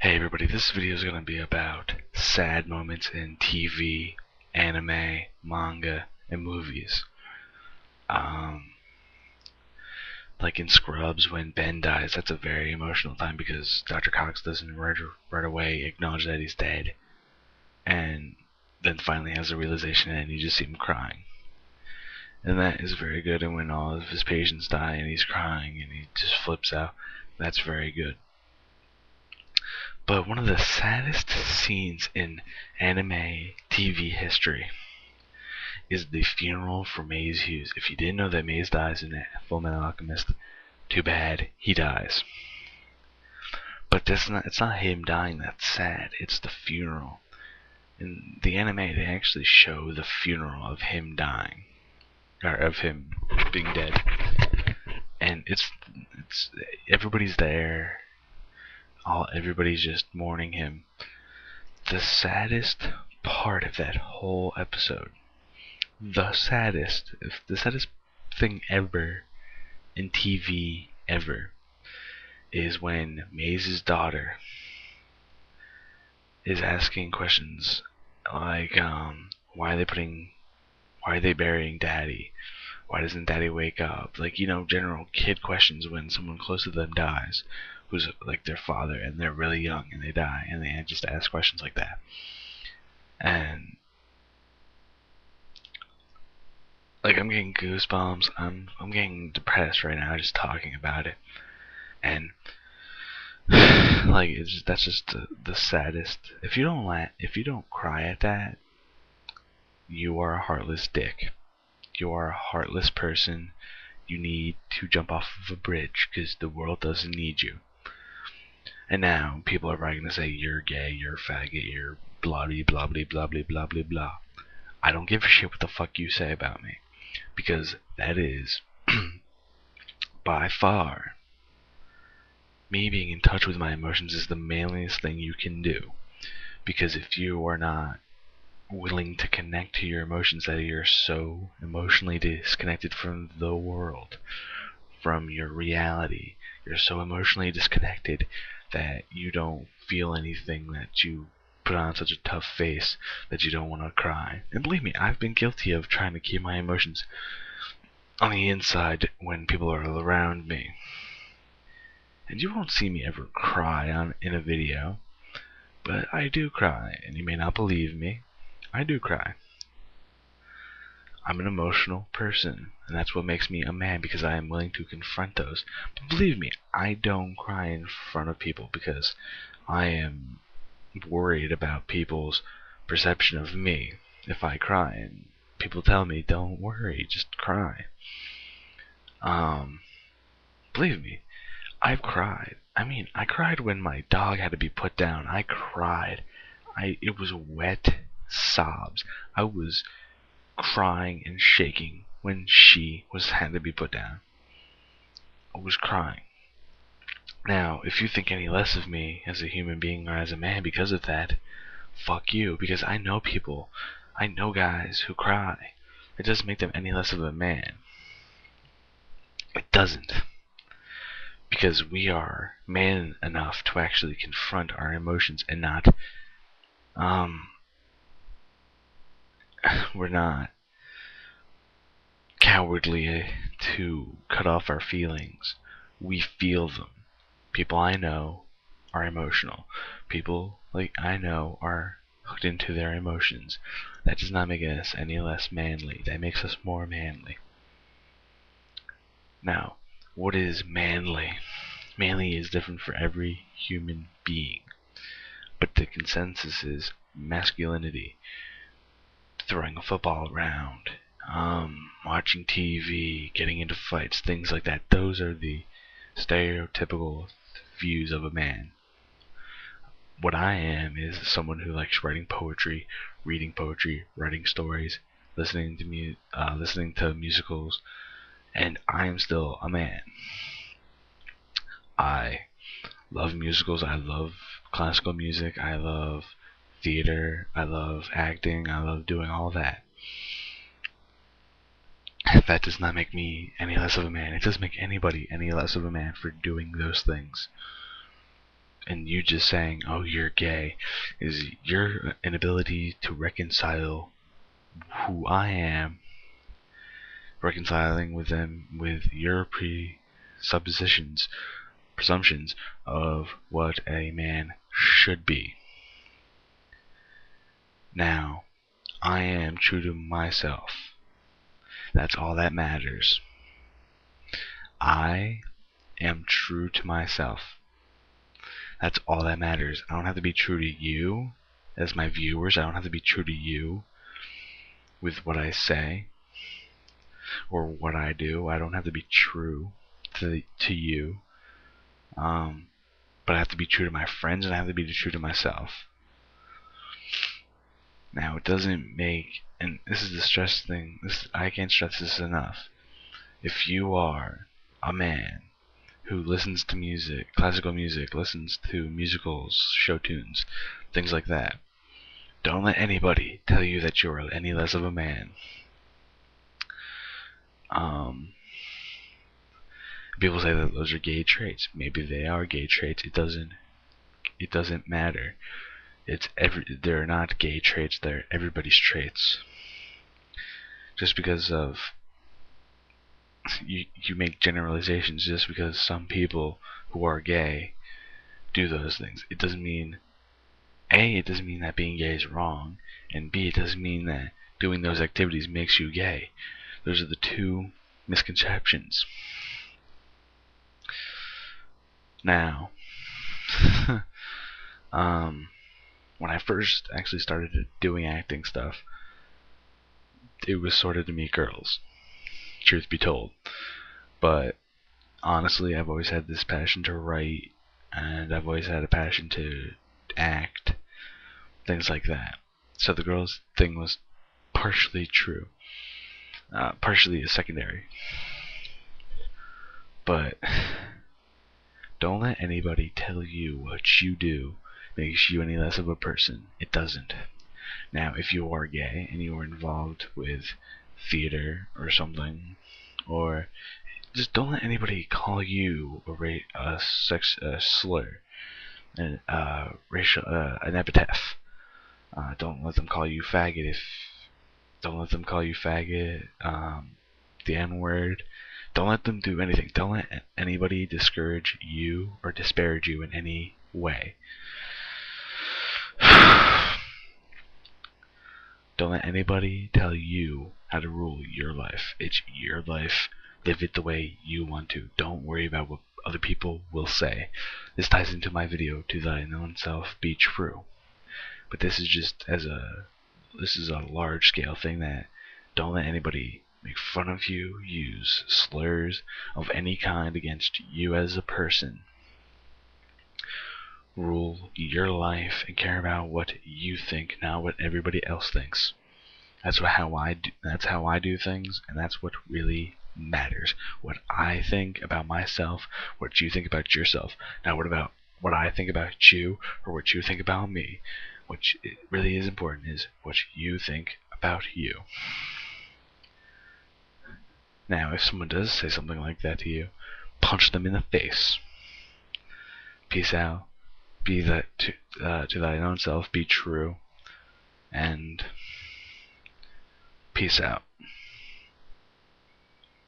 Hey everybody, this video is going to be about sad moments in TV, anime, manga, and movies. Um, like in Scrubs when Ben dies, that's a very emotional time because Dr. Cox doesn't right away acknowledge that he's dead, and then finally has a realization and you just see him crying. And that is very good, and when all of his patients die and he's crying and he just flips out, that's very good. But one of the saddest scenes in anime TV history is the funeral for Maze Hughes. If you didn't know that Maze dies in Fullmetal Alchemist, too bad, he dies. But it's not him dying that's sad, it's the funeral. In the anime, they actually show the funeral of him dying, or of him being dead. And it's everybody's there. Everybody's just mourning him. The saddest part of that whole episode, the saddest thing ever in TV ever, is when Maze's daughter is asking questions like, why are they burying Daddy? Why doesn't Daddy wake up? Like, general kid questions when someone close to them dies, who's like their father, and they're really young and they die, and they just ask questions like that. And like, I'm getting goosebumps. I'm getting depressed right now just talking about it. And like, that's just the saddest. If you don't cry at that, you are a heartless dick. You are a heartless person. You need to jump off of a bridge because the world doesn't need you. And now people are probably gonna say you're gay, you're a faggot, you're blah blah blah blah blah blah blah blah blah. I don't give a shit what the fuck you say about me, because that is by far, me being in touch with my emotions is the manliest thing you can do. Because if you are not willing to connect to your emotions, that you're so emotionally disconnected from the world, from your reality, you're so emotionally disconnected that you don't feel anything, that you put on such a tough face that you don't want to cry. And believe me, I've been guilty of trying to keep my emotions on the inside when people are around me. And you won't see me ever cry in a video, but I do cry, and you may not believe me, I do cry. I'm an emotional person, and that's what makes me a man, because I am willing to confront those. But believe me, I don't cry in front of people because I am worried about people's perception of me if I cry. And people tell me, don't worry, just cry. Believe me, I've cried. I mean, I cried when my dog had to be put down. I cried. It was wet sobs. I was crying and shaking when she had to be put down. I was crying. Now, if you think any less of me as a human being or as a man because of that, fuck you, because I know guys who cry. It doesn't make them any less of a man. It doesn't. Because we are man enough to actually confront our emotions and not, we're not cowardly to cut off our feelings. We feel them. People I know are emotional. People like I know are hooked into their emotions. That does not make us any less manly. That makes us more manly. Now, what is manly? Manly is different for every human being. But the consensus is masculinity. Throwing a football around, watching TV, getting into fights, things like that. Those are the stereotypical views of a man. What I am is someone who likes writing poetry, reading poetry, writing stories, listening to musicals, and I am still a man. I love musicals, I love classical music, I love theater, I love acting, I love doing all that. That does not make me any less of a man. It doesn't make anybody any less of a man for doing those things. and you just saying, "Oh, you're gay," is your inability to reconcile who I am, reconciling with them with your presuppositions, presumptions of what a man should be. Now, I am true to myself. That's all that matters. I am true to myself. That's all that matters. I don't have to be true to you as my viewers. I don't have to be true to you with what I say or what I do. I don't have to be true to you. But I have to be true to my friends, and I have to be true to myself. Now, it doesn't make, and this is the stress thing, I can't stress this enough. If you are a man who listens to music, classical music, listens to musicals, show tunes, things like that, don't let anybody tell you that you're any less of a man. People say that those are gay traits. Maybe they are gay traits. It doesn't matter. They're not gay traits. They're everybody's traits. Just because of you make generalizations just because some people who are gay do those things. It doesn't mean it doesn't mean that being gay is wrong, and B, it doesn't mean that doing those activities makes you gay. Those are the two misconceptions. Now, when I first actually started doing acting stuff, it was sort of to meet girls, truth be told. But honestly, I've always had this passion to write, and I've always had a passion to act, things like that. So the girls thing was partially true, partially a secondary. But don't let anybody tell you what you do makes you any less of a person. It doesn't. Now, if you are gay and you are involved with theater or something, or just don't let anybody call you a slur, an epithet. Don't let them call you faggot. Don't let them call you faggot. The N-word. Don't let them do anything. Don't let anybody discourage you or disparage you in any way. Don't let anybody tell you how to rule your life. It's your life. Live it the way you want to. Don't worry about what other people will say. This ties into my video, "To Thine Own Self Be True." But this is a large scale thing that don't let anybody make fun of you, use slurs of any kind against you as a person. Rule your life and care about what you think, not what everybody else thinks. That's how I do things, and that's what really matters. What I think about myself, what you think about yourself. Now, what about what I think about you, or what you think about me? What really is important is what you think about you. Now, if someone does say something like that to you, punch them in the face. Peace out. Be that to thine own self. Be true. And peace out.